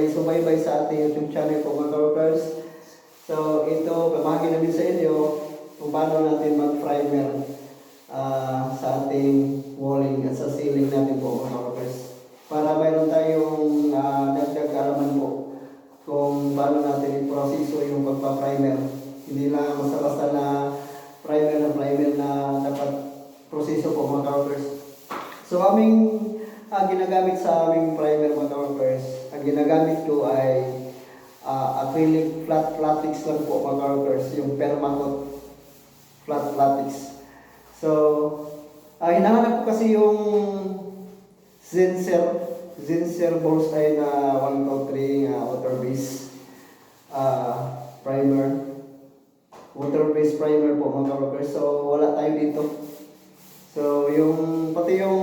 ay sumaybay sa ating YouTube channel po mga ka-workers. So ito, pamahagi namin sa inyo kung paano natin mag-primer sa ating walling at sa ceiling natin po mga ka-workers. Para mayroon tayong dagdag kaalaman po kung paano natin i-proseso yung pagpa-primer. Hindi lang basta-basta na primer na dapat proseso po mga ka-workers. So aming ginagamit sa aming primer mga ka-workers, ang ginagamit ko ay acrylic flat latex lang po mga ka-workers, yung permacoat flat latex. So hinahanap ko kasi yung Zinsser Bullseye na 123 water-based primer. Water-based primer po mga ka-workers. So wala tayo dito. So yung pati yung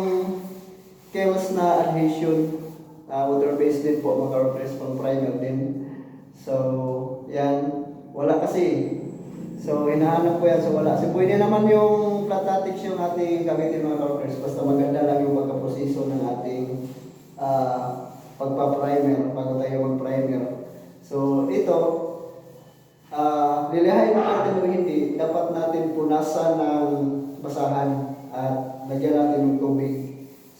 Kiehl's na adhesion, water-based din po mga ka-workers, pang primer din. So yan, wala kasi. So hinahanap ko yan, so wala. So pwede naman yung flat latex yung ating gamitin mga ka-workers, basta maganda lang yung pagkaproseso ng ating pagpa-primer, bago tayo mag-primer. So ito, lilihain natin o hindi, dapat natin punasan ng basahan at lagyan natin ng tubig.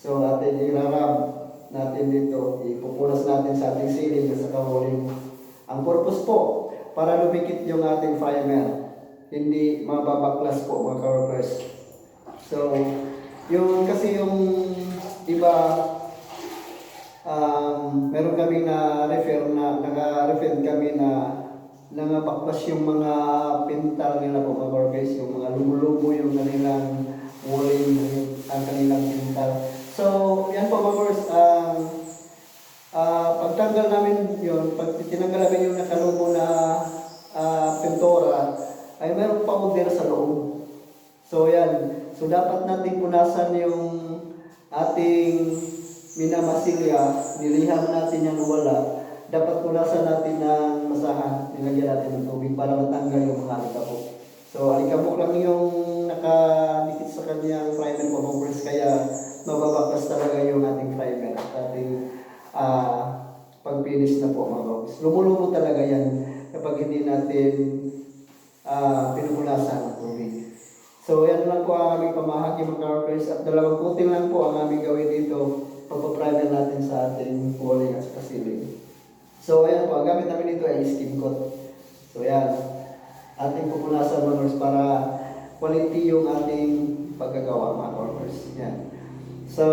So atin i-rub natin dito, ipupunas natin sa ating ceiling at sa walling. Ang purpose po, para lumikit yung ating primer, hindi mababaklas po mga ka-workers. So yung kasi yung iba, meron kami na naka-refer kami na nangabaklas yung mga pintal nila po mga ka-workers, yung mga lumulobo yung kanilang walling, ang kanilang pintal. So yan po mga ka-workers, pagtanggal namin yun, pag tinanggal namin yung nakalubo na pintura, ay mayroong powder sa loob. So yan, so dapat natin punasan yung ating minamasilya, niliham natin yan wala. Dapat punasan natin ng masahan, nilagyan natin ng tubig para matanggal yung mga alikabok. So alikabok lang yung nakadikit sa kanyang primer po mga ka-workers, kaya mababaklas talaga yung ating primer at ating pag-finish na po mga ka-workers. Lumulubo talaga yan kapag hindi natin pinupunasan ng tubig. So yan lang po ang aming pamahagi mga ka-workers, at dalawang coating lang po ang aming gawin dito pagpa-primer natin sa ating walling at sa ceiling. So ayan po, ang gamit namin dito ay skim coat. So yan, ating pupunasan mga ka-workers para quality yung ating paggagawa mga ka-workers. Yan. So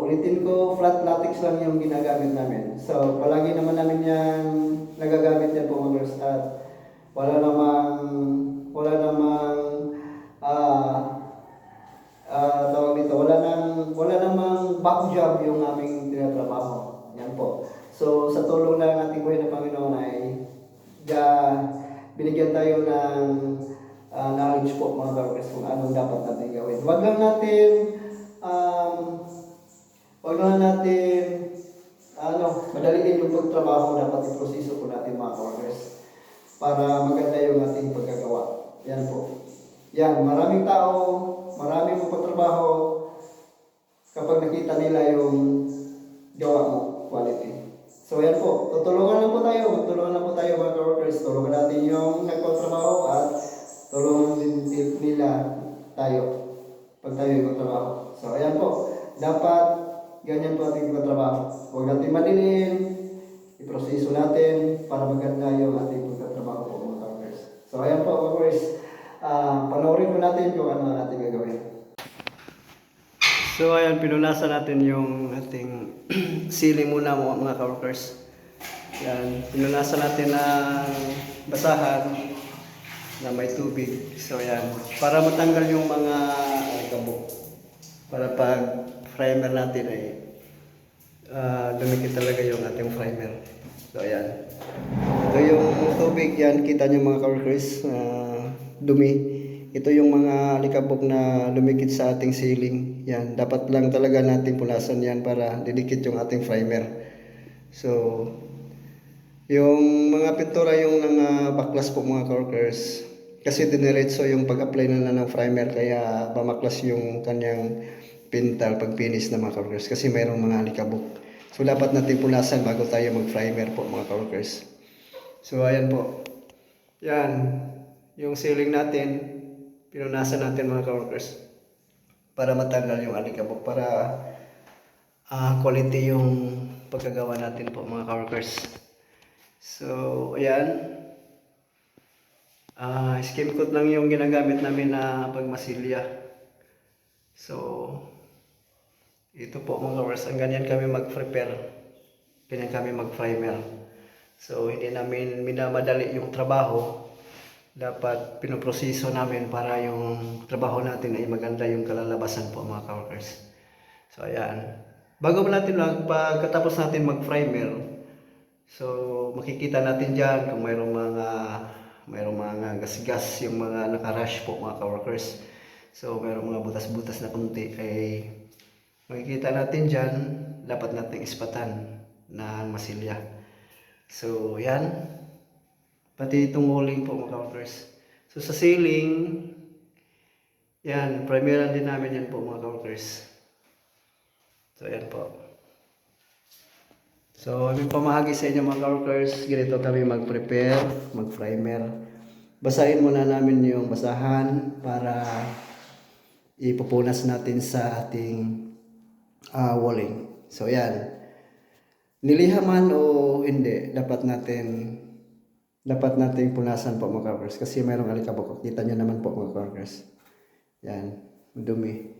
ulitin ko, flat latex lang yung ginagamit namin. So palagi naman namin yan nagagamit yan po mga ka-workers, at wala namang tawag dito, wala namang back job yung aming tinatrabaho. Yan po. So sa tulong ng ating buhay na Panginoon ay binigyan tayo ng knowledge po mga ka-workers kung anong dapat natin gawin. Wag lang natin madaliin yung pagtrabaho, dapat iproseso po natin mga ka-workers para maganda yung ating pagkagawa. Yan po. Yan, maraming tao, maraming magpatrabaho, kapag nakita nila yung gawa mo, quality. So yan po, magtulungan lang po tayo mga ka-workers. Tulungan natin yung nagpatrabaho at tulungan din nila tayo pag tayo magtrabaho. So ayan po, dapat ganyan po ating pagtrabaho. Huwag natin madiliin, iproseso natin para maganda yung ating pagtatrabaho po mga ka-workers. So ayan po mga ka-workers, panoorin po natin kung ano ang ating gagawin. So ayan, pinunasan natin yung ating ceiling muna mga ka-workers. Yan, pinunasan natin ng basahan na may tubig. So ayan, para matanggal yung mga alikabok. Para pag primer natin ay dumikit talaga yung ating primer. So ayan, ito yung tubig, yan kita nyo mga ka-workers, dumi. Ito yung mga alikabok na lumikit sa ating ceiling. Yan, dapat lang talaga natin punasan yan para didikit yung ating primer. So yung mga pintura yung baklas po mga ka-workers, kasi diniretso yung pag-apply nila ng primer, kaya pamaklas yung kanyang pintal pag finish na mga ka-workers kasi mayroong mga alikabok. So dapat natin punasan bago tayo mag-primer po mga ka-workers. So ayan po. Yan. Yung ceiling natin, pinunasan natin mga ka-workers. Para matanggal yung alikabok. Para quality yung pagkagawa natin po mga ka-workers. So ayan. Skim coat lang yung ginagamit namin na pagmasilya. So ito po mga ka-workers, ang ganyan kami mag-prepare. Ganyan kami mag-primer. So hindi namin minamadali yung trabaho. Dapat pinoproseso namin para yung trabaho natin ay maganda yung kalalabasan po mga ka-workers. So ayan. Bago pa natin pagkatapos natin mag-primer, so makikita natin dyan kung mayroong mga gas-gas yung mga naka-rush po mga ka-workers. So mayroong mga butas-butas na kunti ay makikita natin dyan, dapat nating ispatan ng masilya. So yan. Pati itong walling po mga ka-workers. So sa ceiling, yan, primeran din namin yan po mga ka-workers. So yan po. So aming pamahagi sa inyo mga ka-workers, ganito kami mag-prepare, mag-primer. Basahin muna namin yung basahan para ipupunas natin sa ating walling. So yan. Nilihaman o hindi, dapat nating punasan po mga ka-workers kasi mayroong alikabok. Kita nyo naman po mga ka-workers. Yan, dumi.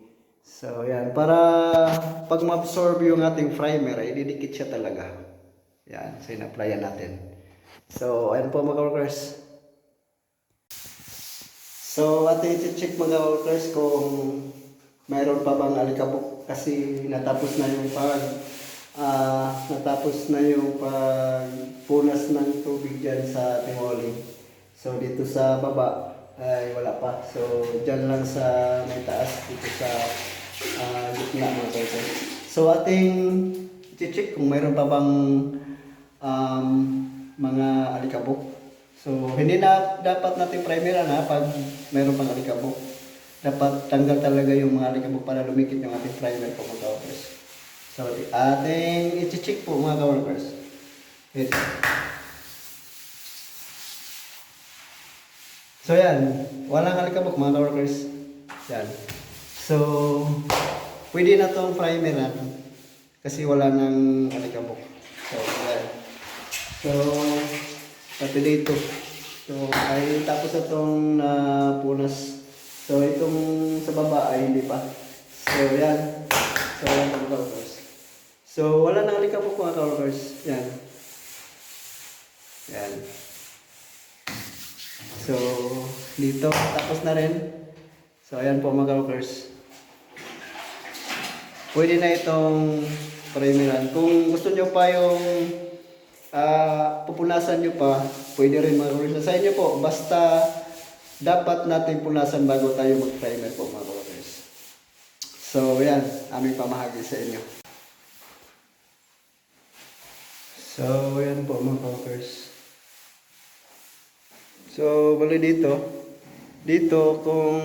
So yan, para pag ma-absorb yung ating primer ay didikit siya talaga. Yan, so in-applyan natin. So ayan po mga ka-workers. So ating i-check mga ka-workers kung mayroon pa bang alikabok kasi natapos na yung pagpunas ng tubig dyan sa ating walling. So dito sa baba ay wala pa. So dyan lang sa may taas, dito sa gitna mga ka-workers. So ating i-check kung mayroon pa bang mga alikabok. So hindi na dapat natin primeran pag mayroon pang alikabok. Dapat tanggal talaga yung mga alikabok para lumikit yung ating primer po mga ka-workers. So, ating i-check po mga ka-workers. Ito. So, yan. Walang alikabok mga ka-workers. Yan. So, pwede na itong primer kasi wala nang alikabok. So, yan. So, pati dito. So, ay tapos itong punas. So, itong sa baba ay hindi pa. So, yan. So, yan mga ka-workers. So, wala nang alikabok mga ka-workers. Yan. Yan. So, dito. Tapos na rin. So, ayan po mga ka-workers. Pwede na itong primeran. Kung gusto nyo pa yung pupunasan nyo pa, pwede rin mga ka-workers. Sa inyo po, basta dapat natin punasan bago tayo mag-primer po mga ka-workers. So, yan. Aming pamahagi sa inyo. So, yan po mga ka-workers. So, bali dito kung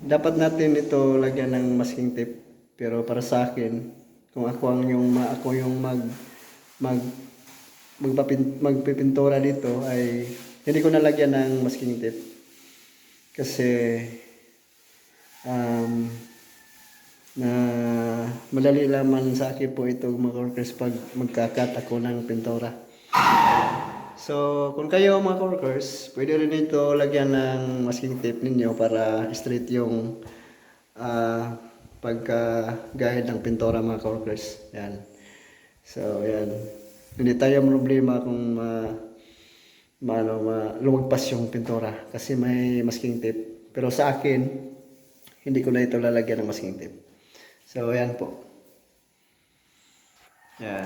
dapat natin ito lagyan ng masking tape. Pero para sa akin, kung ako yung magpipintura dito ay hindi ko nalagyan ng masking tape. Kasi na madali lamang sa akin po ito mga ka-workers pag magkakat ako ng pintura. So kung kayo mga ka-workers, pwede rin ito lagyan ng masking tape ninyo para straight yung pagka-guide ng pintura mga ka-workers. Yan. So yan. Hindi tayo problema kung lumagpas yung pintura kasi may masking tape. Pero sa akin, hindi ko na ito lalagyan ng masking tape. So, ayan po. Yan.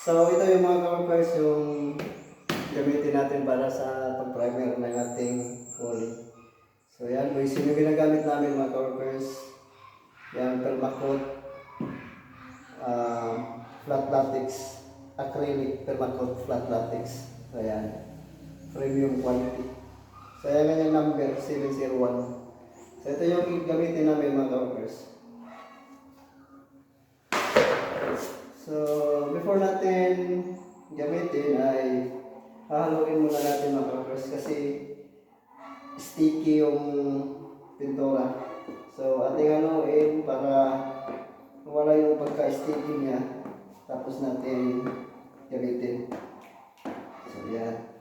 So, ito yung mga ka-workers yung gamitin natin para sa pag-primer ng ating walling. So, yan. Buisin yung ginagamit namin mga ka-workers. Yan, permacoat. Flat latex, acrylic permacoat flat latex. So ayan, premium quality. So ayan yung number 701. So ito yung gamitin namin mga ka-workers. So before natin gamitin ay hahaluin muna natin mga ka-workers kasi sticky yung pintura. So ating haluin para wala yung pagka-sticky niya. Tapos natin gamitin. So yan.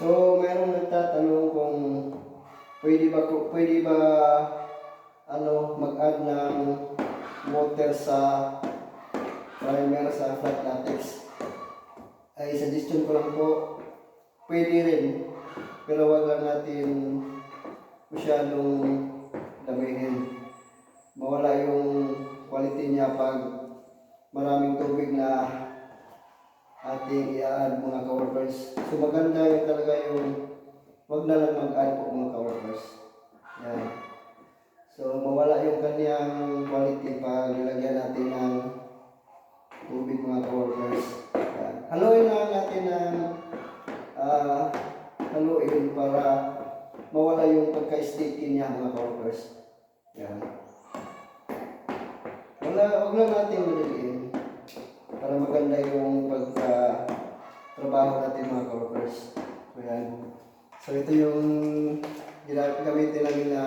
So, mayroong nagtatanong kung pwede ba mag-add ng water sa primer sa flat latex. Ay suggestion ko lang po, pwede rin. Pero wag lang natin masyadong damihin. Mawala yung quality niya pag maraming tubig na ating i-add mga ka-workers. So maganda yung talaga yung wag na lang mag-add po mga ka-workers. Yan. So mawala yung kanyang quality pag ilagyan natin ng tubig mga ka-workers. Yan. Haluin lang natin ng haluin para mawala yung pagka-sticky niya mga ka-workers. Yan. Wag lang natin madaliin para maganda yung pagka-trabaho natin mga ka-workers. So, yan. So, ito yung gamitin namin na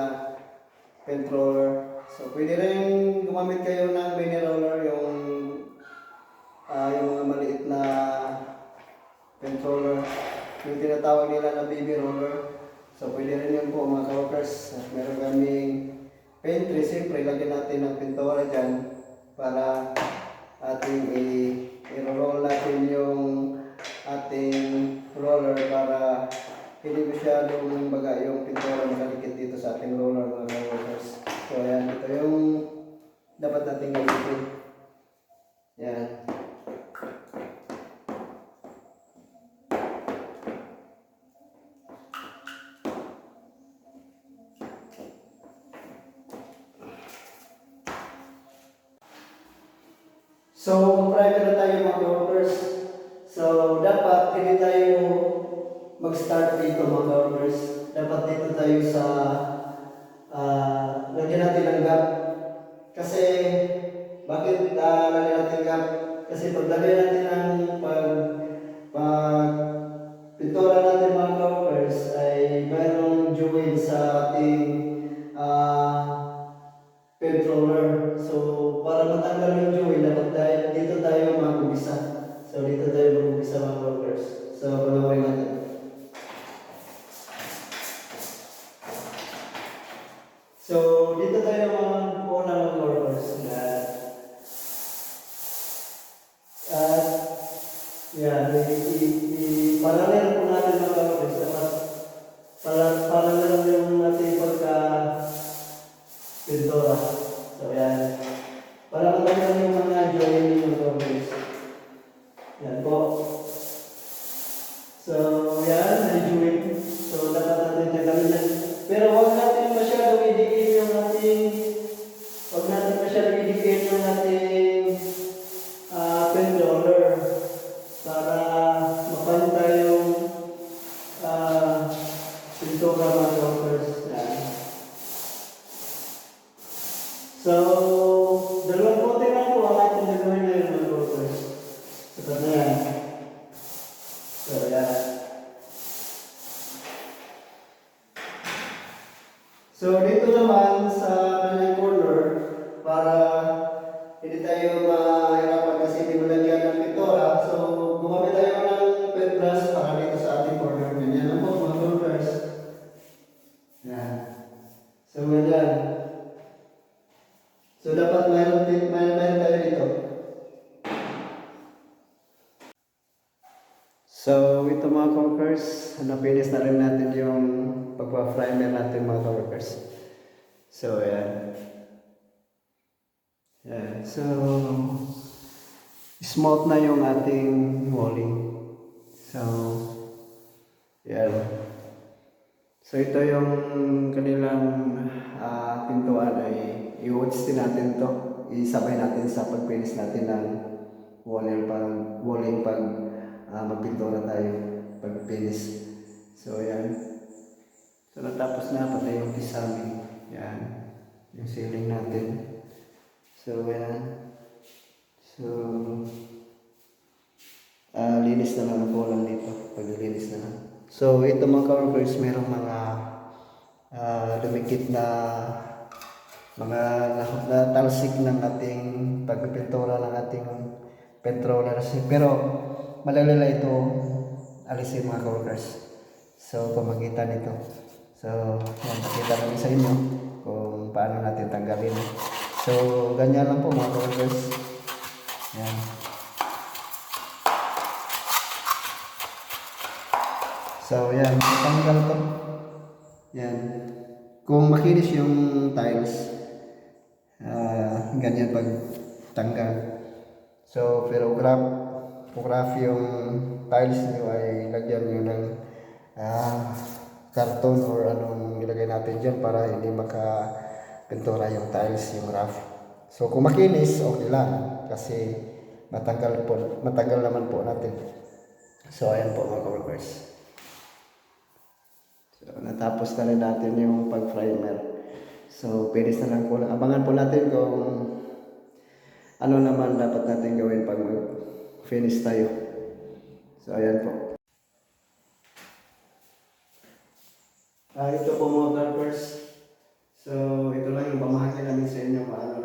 pen roller. So, pwede rin gumamit kayo ng mini roller, yung mga maliit na pen roller. Yung tinatawag nila na baby roller. So, pwede rin yun po mga ka-workers. At meron kaming pen tray. Siyempre, lagyan natin ng pintura dyan para ating i-roll natin yung ating roller para hindi masyadong baga yung pintura makalikit dito sa ating roller mga workers. So ayan, ito yung dapat natin gamitin. Yan. So, primer na tayo mga workers. So, dapat hindi tayo mag-start dito mga workers. Dapat dito tayo sa lagyan natin ng gap. Kasi, bakit lagyan natin gap? Kasi pag lagyan natin ng pag pintura natin mga workers ay mayroong joint sa ating pen roller. So, para matanggal yung joint, dapat dito tayo mag-ubisa. So, dito tayo mag-ubisa mga workers. So, panoorin natin. So, dito tayo mag-una mga workers. Yan, parallel po natin mga workers. Dapat parallel yung ating pagka-pintura. So, yan. Para matanggal yung mga joint yung workers. Yan po. So, yan, may joint. So, dapat natin tanggalin yan. Pero huwag natin masyadong idikit yung ating pen roller para mapantay yung pintura mga workers. Yan. So, dalawang kote lang po ang ating gagawin ngayon mga workers. Sapat na yan. So, yan. So, dito naman sa kanyang corner, para hindi tayo mahirapan kasi hindi mo lagyan ng pintura. So, gumamit tayo ng pen brush para dito sa ating corner. Ganyan lang po mga workers. Yan. So, ganyan. So, dapat mayroon tayo dito. So, ito mga workers, na-finish na rin natin yung pagpa-primer natin mga workers. So, yan. Yan. So, smooth na yung ating walling. So, yan. So ito yung kanilang pintuan ay i-watch din natin to. Isabay natin sa pag-finish natin ng walling pag magpintura tayo pag-finish. So yan. So natapos na pati yung pisami. Yan. Yung ceiling natin. So yan. So linis na lang po lang dito. Paglilinis na lang. So ito mga ka-workers, merong mga dumikit na mga natalsik ng ating pagpipintura ng ating paint-rollers. Pero malalala ito alisin mga ka-workers. So pamagitan nito. So yan, pakita namin sa inyo kung paano natin tanggalin. So ganyan lang po mga ka-workers. Yan. So yan, tanggal to. Yan. Kung makinis yung tiles, ganyan pag tanggal. So pero graph yung tiles nyo ay lagyan nyo ng karton or anong ilagay natin dyan para hindi makapintura yung tiles, yung rough. So kung makinis, okay lang kasi matanggal naman po natin. So ayan po mga ka-workers. So natapos na rin natin yung pag-primer. So finish na lang po lang. Abangan po natin kung ano naman dapat natin gawin pag mag-finish tayo. So ayan po. Ito po mga workers. So ito lang yung pamahagi namin sa inyo paano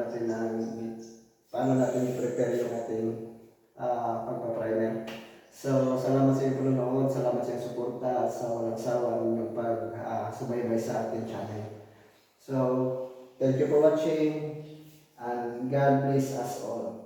natin i-prepare yung ating pagpa-primer. So salamat sa inyong panonood, salamat sa inyong suporta at sa walang sawa ninyong pag-subaybay sa ating channel. So thank you for watching and God bless us all.